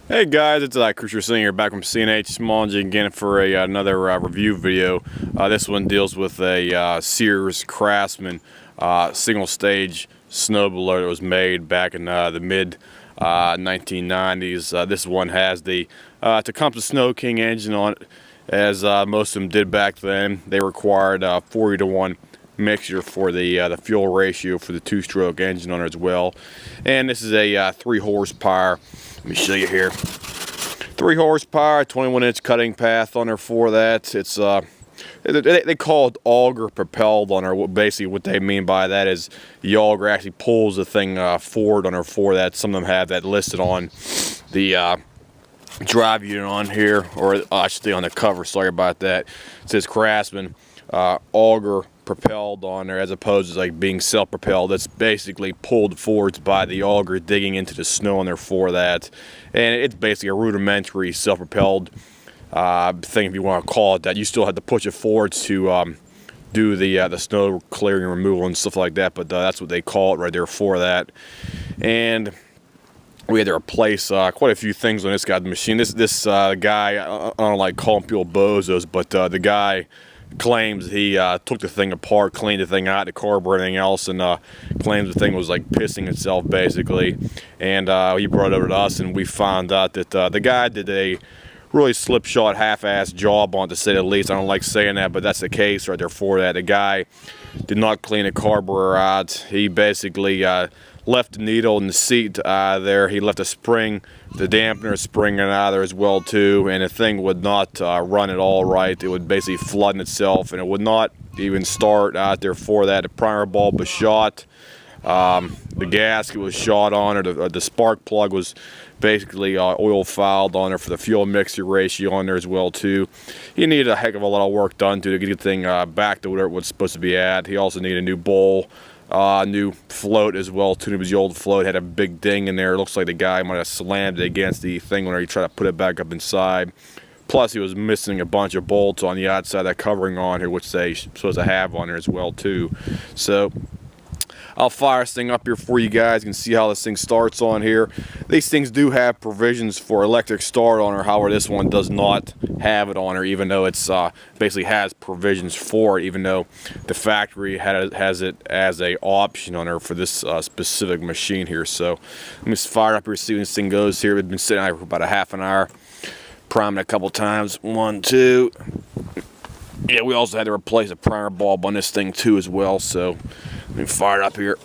Hey guys, it's Cruiser Singh here, back from C&H Small Engine again for another review video. This one deals with a Sears Craftsman single stage snowblower that was made back in the mid 1990s. This one has the Tecumseh Snow King engine on it, as most of them did back then. They required 40-to-1 mixture for the fuel ratio for the two-stroke engine on it as well. And this is a 3 horsepower. Let me show you here. 3 horsepower, 21-inch cutting path on her for that. It's they call it auger propelled on her. Basically what they mean by that is the auger actually pulls the thing forward on her for that. Some of them have that listed on the drive unit on here, or I should say on the cover, sorry about that. It says Craftsman auger propelled on there, as opposed to like being self-propelled. It's basically pulled forwards by the auger digging into the snow on there for that. And it's basically a rudimentary self-propelled thing, if you want to call it that. You still have to push it forwards to do the snow clearing and removal and stuff like that, but that's what they call it right there for that. And we had to replace quite a few things on this guy's machine. This guy, I don't like calling people bozos, but the guy claims he took the thing apart, cleaned the thing out, the carb, everything else, and claims the thing was like pissing itself basically. And he brought it over to us, and we found out that the guy did a really slipshod, half-assed job on it, to say the least. I don't like saying that, but that's the case right there for that. The guy did not clean the carburetor out. He basically left the needle in the seat there. He left a spring, the dampener spring out there as well too, and the thing would not run at all right. It would basically flood in itself, and it would not even start out there for that. The primer bulb was shot. The gasket was shot on her. The spark plug was basically oil fouled on her for the fuel mixture ratio on there as well too. He needed a heck of a lot of work done to get the thing back to where it was supposed to be at. He also needed a new bowl, new float as well too. It was the old float, had a big ding in there. It looks like the guy might have slammed it against the thing when he tried to put it back up inside. Plus he was missing a bunch of bolts on the outside of that covering on here, which they supposed to have on there as well too. So I'll fire this thing up here for you guys. You can see how this thing starts on here. These things do have provisions for electric start on her. However, this one does not have it on her, even though it's basically has provisions for it, even though the factory has it as a option on her for this specific machine here. So let me just fire it up here, see when this thing goes here. We've been sitting out here for about a half an hour, priming it a couple times. 1, 2. Yeah, we also had to replace a primer bulb on this thing too as well. So let me fire it up here.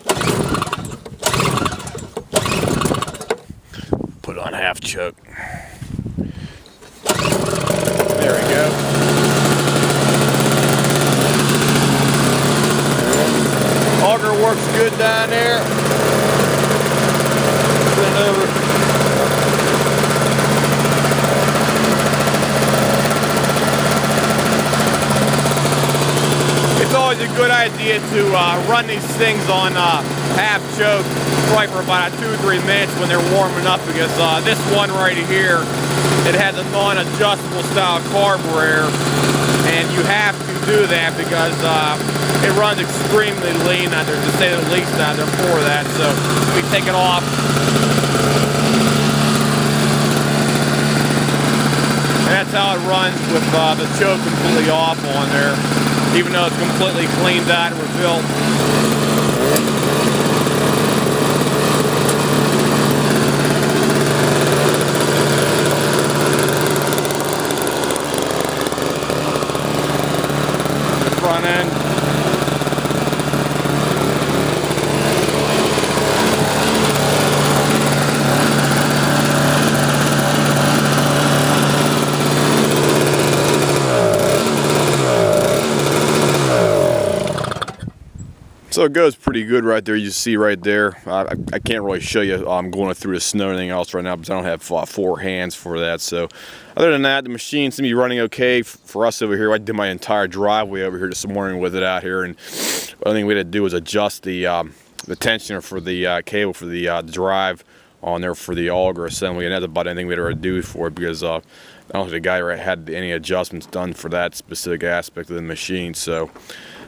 Put it on half choke. There we go. Auger works good down there. Turn it over. It's always a good idea to run these things on half choke, probably for about 2 or 3 minutes when they're warming up, because this one right here, it has a non-adjustable style carburetor, and you have to do that because it runs extremely lean out there, to say the least, out there for that. So we take it off. And that's how it runs with the choke completely off on there, even though it's completely cleaned out and rebuilt. The front end. So it goes pretty good right there. You see right there. I can't really show you. I'm going through the snow and anything else right now because I don't have 4 hands for that. So other than that, the machine seems to be running okay for us over here. I did my entire driveway over here this morning with it out here, and the only thing we had to do was adjust the tensioner for the cable for the drive on there for the auger assembly, and that's about anything we had to do for it, because I don't think the guy had any adjustments done for that specific aspect of the machine. So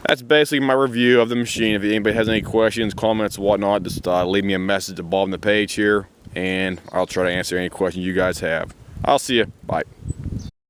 that's basically my review of the machine. If anybody has any questions, comments, whatnot, just leave me a message at the bottom of the page here, and I'll try to answer any questions you guys have. I'll see you. Bye.